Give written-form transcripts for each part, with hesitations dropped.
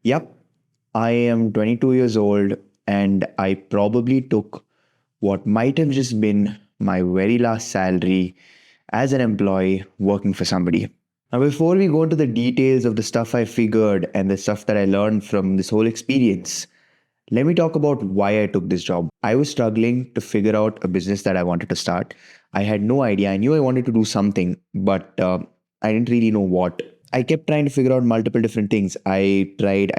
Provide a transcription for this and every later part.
Yep, I am 22 years old and I probably took what might have just been my very last salary as an employee working for somebody. Now, before we go into the details of the stuff I figured and the stuff that I learned from this whole experience, let me talk about why I took this job. I was struggling to figure out a business that I wanted to start. I had no idea. I knew I wanted to do something, but I didn't really know what. I kept trying to figure out multiple different things. I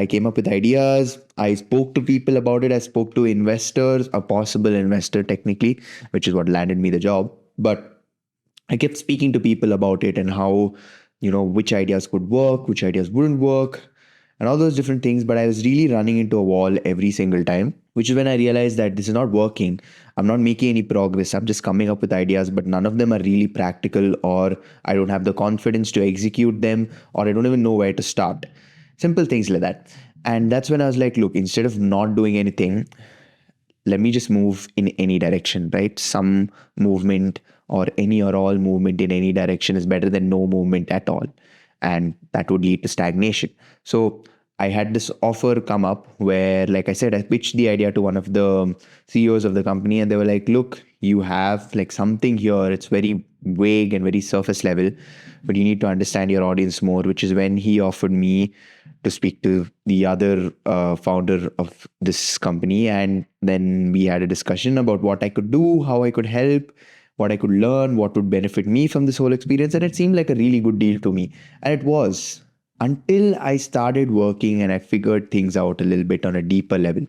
came up with ideas. I spoke to people about it. I spoke to investors, a possible investor technically, which is what landed me the job. But I kept speaking to people about it and how, which ideas could work, which ideas wouldn't work, and all those different things. But I was really running into a wall every single time, which is when I realized that this is not working. I'm not making any progress. I'm just coming up with ideas, but none of them are really practical, or I don't have the confidence to execute them, or I don't even know where to start. Simple things like that. And that's when I was like, look, instead of not doing anything, let me just move in any direction, right? Some movement or any or all movement in any direction is better than no movement at all. And that would lead to stagnation. So I had this offer come up where, like I said, I pitched the idea to one of the CEOs of the company, and they were like, look, you have like something here. It's very vague and very surface level, but you need to understand your audience more, which is when he offered me to speak to the other founder of this company. And then we had a discussion about what I could do, how I could help, what I could learn, what would benefit me from this whole experience. And it seemed like a really good deal to me. And it was until I started working and I figured things out a little bit on a deeper level.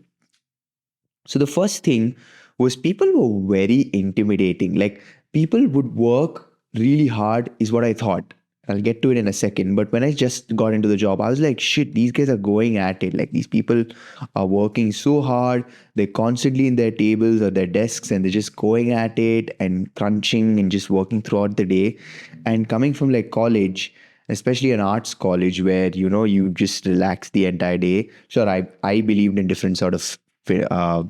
So the first thing was people were very intimidating. Like people would work really hard, is what I thought. I'll get to it in a second. But when I just got into the job, I was like, shit, these guys are going at it. Like these people are working so hard. They're constantly in their tables or their desks and they're just going at it and crunching and just working throughout the day. And coming from like college, especially an arts college where, you just relax the entire day. Sure, I believed in different sort of uh,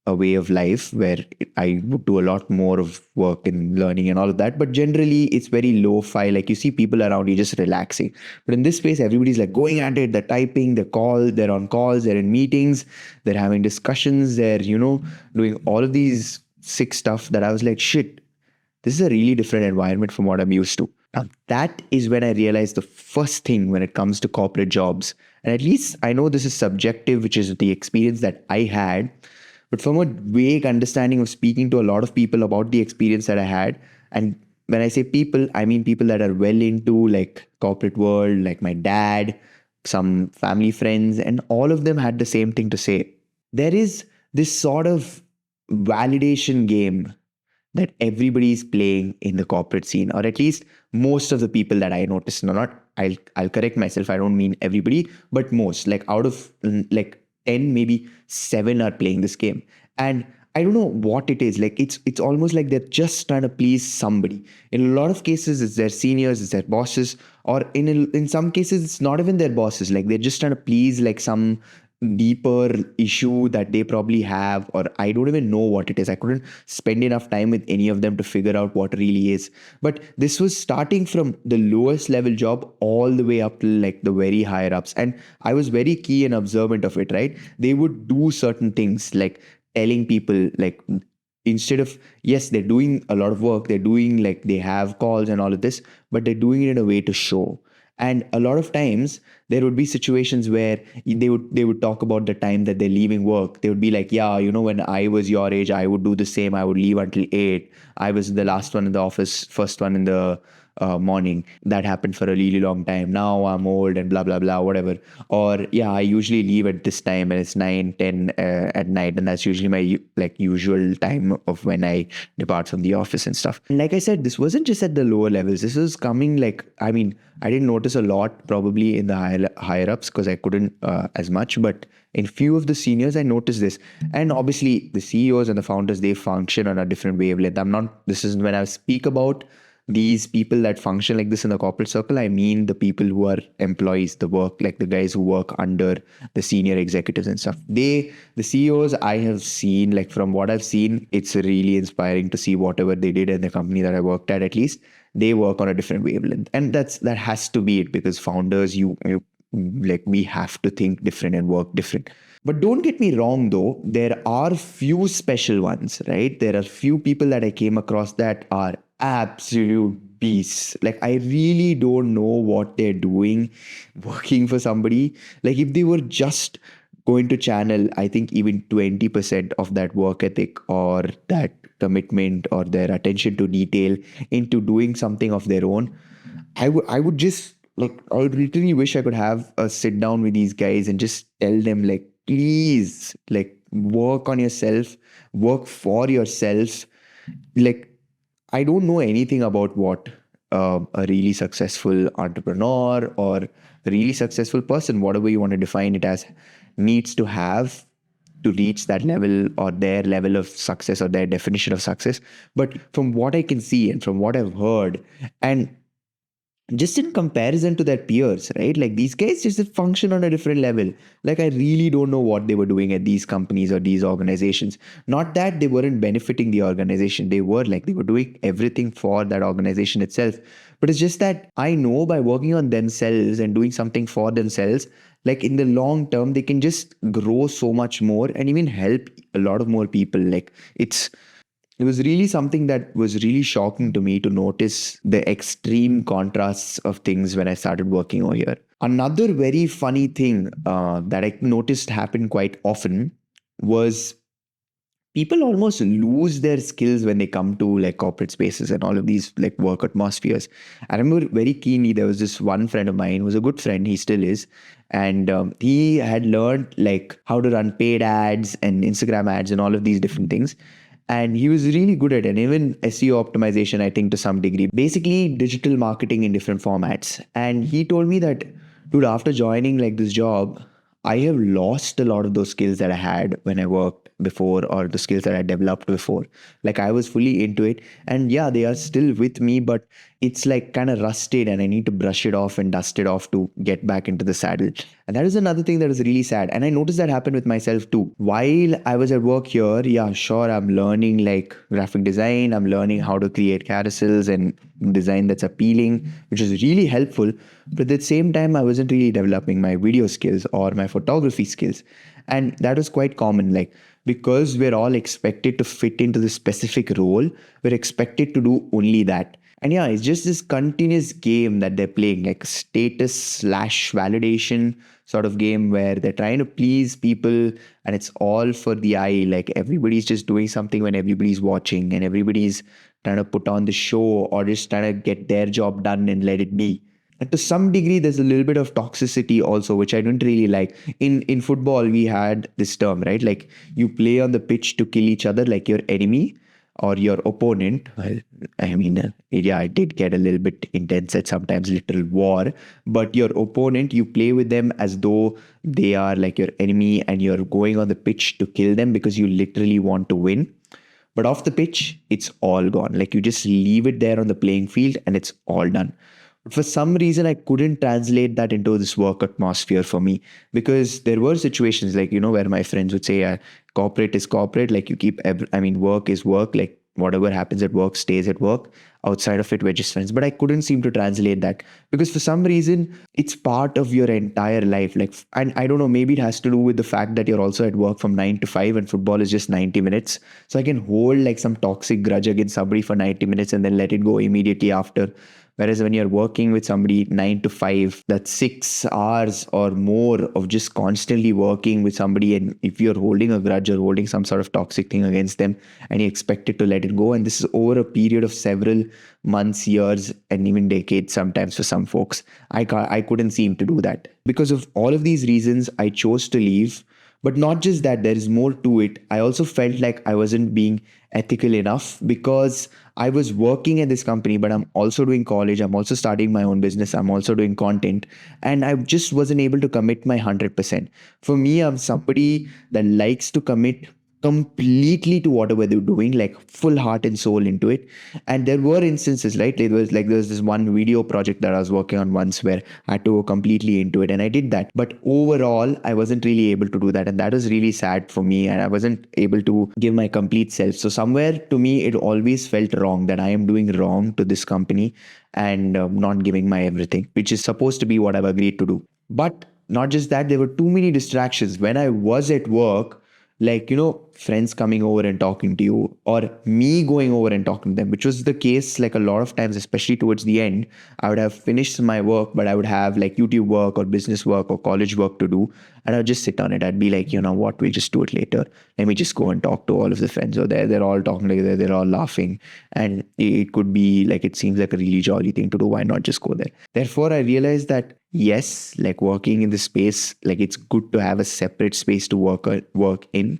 a way of life where I would do a lot more of work and learning and all of that. But generally, it's very lo-fi. Like you see people around you just relaxing. But in this space, everybody's like going at it. They're typing, they're on calls, they're in meetings, they're having discussions, they're, doing all of these sick stuff that I was like, shit, this is a really different environment from what I'm used to. Now, that is when I realized the first thing when it comes to corporate jobs. And at least I know this is subjective, which is the experience that I had. But from a vague understanding of speaking to a lot of people about the experience that I had, and when I say people, I mean people that are well into like corporate world, like my dad, some family friends, and all of them had the same thing to say. There is this sort of validation game that everybody is playing in the corporate scene, or at least most of the people that I noticed. No, not I'll correct myself. I don't mean everybody, but most. Like out of like 10, maybe 7 are playing this game. And I don't know what it is. Like it's almost like they're just trying to please somebody. In a lot of cases, it's their seniors, it's their bosses, or in some cases, it's not even their bosses. Like they're just trying to please like some deeper issue that they probably have, or I don't even know what it is. I couldn't spend enough time with any of them to figure out what really is. But this was starting from the lowest level job all the way up to like the very higher ups, and I was very key and observant of it, right? They would do certain things like telling people like, instead of, yes, they're doing a lot of work, they're doing like they have calls and all of this, but they're doing it in a way to show. And a lot of times there would be situations where they would talk about the time that they're leaving work. They would be like, yeah, when I was your age, I would do the same. I would leave until 8. I was the last one in the office, first one in the morning. That happened for a really long time. Now I'm old and blah blah blah, whatever. Or yeah, I usually leave at this time and it's 9, 10 at night, and that's usually my like usual time of when I depart from the office and stuff. And like I said, this wasn't just at the lower levels. This was coming like, I mean, I didn't notice a lot probably in the higher ups because I couldn't as much, but in few of the seniors I noticed this. And obviously the CEOs and the founders, they function on a different wavelength. This is when I speak about these people that function like this in the corporate circle, I mean the people who are employees, the work, like the guys who work under the senior executives and stuff. The CEOs I have seen, like from what I've seen, it's really inspiring to see whatever they did in the company that I worked at least. They work on a different wavelength. And that has to be it, because founders, like we have to think different and work different. But don't get me wrong though, there are few special ones, right? There are few people that I came across that are absolute beasts. Like I really don't know what they're doing working for somebody. Like if they were just going to channel, I think even 20% of that work ethic or that commitment or their attention to detail into doing something of their own, I would just like I would literally wish I could have a sit down with these guys and just tell them like please like work on yourself, work for yourself. Like I don't know anything about what a really successful entrepreneur or a really successful person, whatever you want to define it as, needs to have to reach that level or their level of success or their definition of success. But from what I can see and from what I've heard, and just in comparison to their peers, right? Like these guys just function on a different level. Like I really don't know what they were doing at these companies or these organizations. Not that they weren't benefiting the organization, they were like they were doing everything for that organization itself. But it's just that I know by working on themselves and doing something for themselves, like in the long term, they can just grow so much more and even help a lot of more people. Like it was really something that was really shocking to me to notice the extreme contrasts of things when I started working over here. Another very funny thing that I noticed happen quite often was people almost lose their skills when they come to like corporate spaces and all of these like work atmospheres. I remember very keenly there was this one friend of mine who was a good friend, he still is, and he had learned like how to run paid ads and Instagram ads and all of these different things. And he was really good at it, and even SEO optimization, I think, to some degree, basically digital marketing in different formats. And he told me that, dude, after joining like this job, I have lost a lot of those skills that I had when I worked before or the skills that I developed before. Like I was fully into it. And yeah, they are still with me, but it's like kind of rusted and I need to brush it off and dust it off to get back into the saddle. And that is another thing that is really sad. And I noticed that happen with myself too. While I was at work here, yeah, sure, I'm learning like graphic design, I'm learning how to create carousels and design that's appealing, which is really helpful. But at the same time, I wasn't really developing my video skills or my photography skills. And that was quite common. Like, because we're all expected to fit into the specific role, we're expected to do only that. And yeah, it's just this continuous game that they're playing, like status slash validation sort of game where they're trying to please people and it's all for the eye. Like everybody's just doing something when everybody's watching and everybody's trying to put on the show or just trying to get their job done and let it be. And to some degree, there's a little bit of toxicity also, which I don't really like. In football, we had this term, right? Like you play on the pitch to kill each other, like your enemy or your opponent. Well, I mean, yeah, it did get a little bit intense at sometimes, little war. But your opponent, you play with them as though they are like your enemy and you're going on the pitch to kill them because you literally want to win. But off the pitch, it's all gone. Like you just leave it there on the playing field and it's all done. But for some reason, I couldn't translate that into this work atmosphere for me because there were situations like, where my friends would say, corporate is corporate. Like you keep, work is work. Like whatever happens at work stays at work. Outside of it, we're just friends. But I couldn't seem to translate that because for some reason, it's part of your entire life. Like, and I don't know, maybe it has to do with the fact that you're also at work from 9 to 5 and football is just 90 minutes. So I can hold like some toxic grudge against somebody for 90 minutes and then let it go immediately after. Whereas when you're working with somebody 9 to 5, that's 6 hours or more of just constantly working with somebody. And if you're holding a grudge or holding some sort of toxic thing against them and you expect it to let it go, and this is over a period of several months, years, and even decades sometimes for some folks, I couldn't seem to do that. Because of all of these reasons, I chose to leave. But not just that, there is more to it. I also felt like I wasn't being ethical enough because I was working at this company, but I'm also doing college. I'm also starting my own business. I'm also doing content. And I just wasn't able to commit my 100%. For me, I'm somebody that likes to commit completely to whatever they're doing, like full heart and soul into it. And there were instances, right? There was this one video project that I was working on once where I had to go completely into it, and I did that. But overall, I wasn't really able to do that, and that was really sad for me. And I wasn't able to give my complete self. So somewhere to me, it always felt wrong that I am doing wrong to this company and not giving my everything, which is supposed to be what I've agreed to do. But not just that, there were too many distractions. When I was at work, like, friends coming over and talking to you, or me going over and talking to them, which was the case like a lot of times, especially towards the end. I would have finished my work, but I would have like YouTube work or business work or college work to do. And I would just sit on it. I'd be like, you know what, we'll just do it later. Let me just go and talk to all of the friends over there. They're all talking together, they're all laughing. And it could be like, it seems like a really jolly thing to do. Why not just go there? Therefore, I realized that yes, like working in this space, like it's good to have a separate space to work in,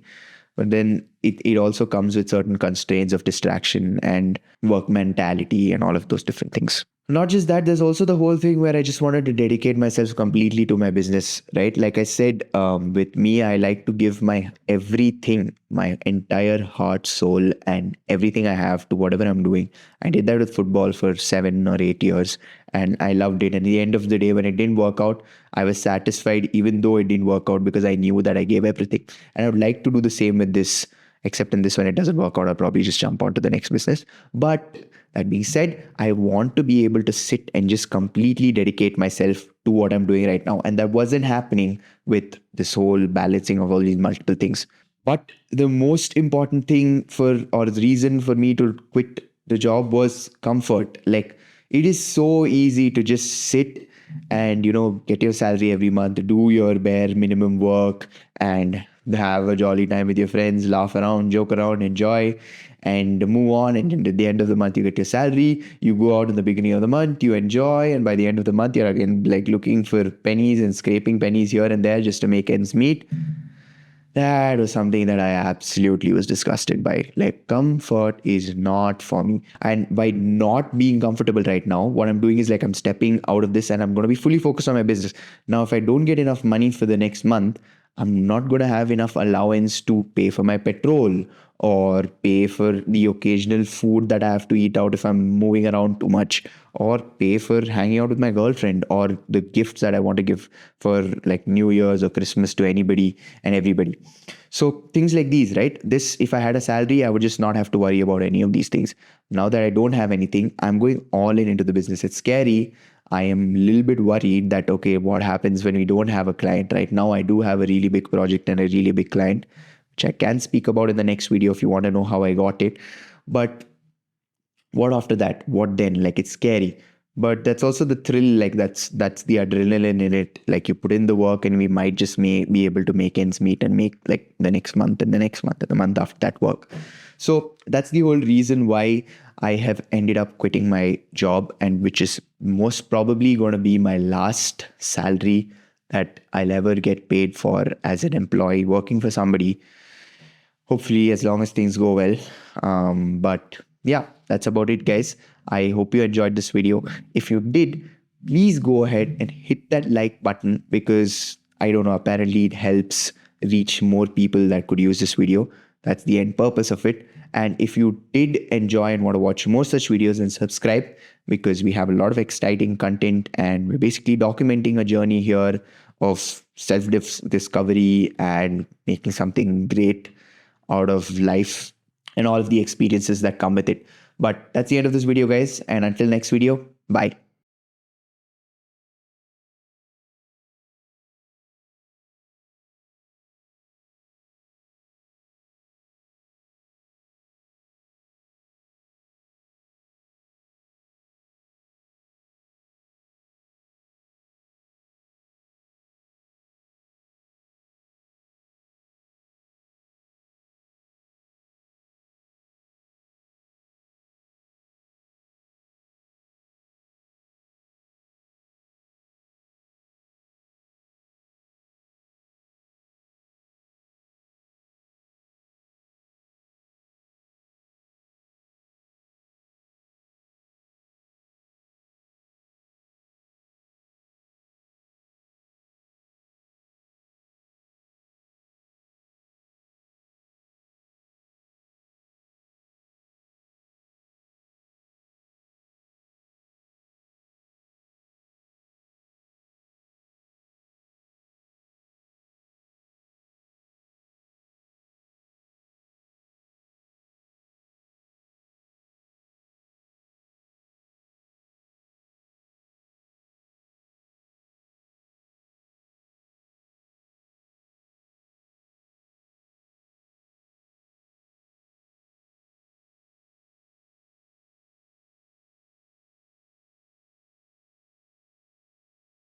but then it also comes with certain constraints of distraction and work mentality and all of those different things. Not just that, there's also the whole thing where I just wanted to dedicate myself completely to my business, right? Like I said, with me, I like to give my everything, my entire heart, soul, and everything I have to whatever I'm doing. I did that with football for 7 or 8 years, and I loved it. And at the end of the day, when it didn't work out, I was satisfied, even though it didn't work out, because I knew that I gave everything. And I would like to do the same with this, except in this, when it doesn't work out, I'll probably just jump on to the next business. But that being said, I want to be able to sit and just completely dedicate myself to what I'm doing right now. And that wasn't happening with this whole balancing of all these multiple things. But the most important thing or the reason for me to quit the job was comfort. Like, it is so easy to just sit and, get your salary every month, do your bare minimum work, and have a jolly time with your friends, laugh around, joke around, enjoy, and move on. And at the end of the month, you get your salary. You go out in the beginning of the month, you enjoy, and by the end of the month, you're again like looking for pennies and scraping pennies here and there just to make ends meet. That was something that I absolutely was disgusted by. Like, comfort is not for me. And by not being comfortable right now, what I'm doing is like I'm stepping out of this and I'm going to be fully focused on my business. Now, if I don't get enough money for the next month, I'm not going to have enough allowance to pay for my petrol or pay for the occasional food that I have to eat out if I'm moving around too much, or pay for hanging out with my girlfriend, or the gifts that I want to give for like New Year's or Christmas to anybody and everybody. So things like these, right? This, if I had a salary, I would just not have to worry about any of these things. Now that I don't have anything, I'm going all in into the business. It's scary. I am a little bit worried that, okay, what happens when we don't have a client? Right now, I do have a really big project and a really big client, which I can speak about in the next video if you want to know how I got it. But what after that? What then? Like, it's scary. But that's also the thrill. Like, that's the adrenaline in it. Like, you put in the work and we might just be able to make ends meet and make like the next month and the next month and the month after that work. So that's the whole reason why I have ended up quitting my job, and which is most probably going to be my last salary that I'll ever get paid for as an employee working for somebody. Hopefully, as long as things go well. But yeah, that's about it, guys. I hope you enjoyed this video. If you did, please go ahead and hit that like button, because I don't know, apparently it helps reach more people that could use this video. That's the end purpose of it. And if you did enjoy and want to watch more such videos, then subscribe, because we have a lot of exciting content and we're basically documenting a journey here of self-discovery and making something great out of life and all of the experiences that come with it. But that's the end of this video, guys. And until next video, bye.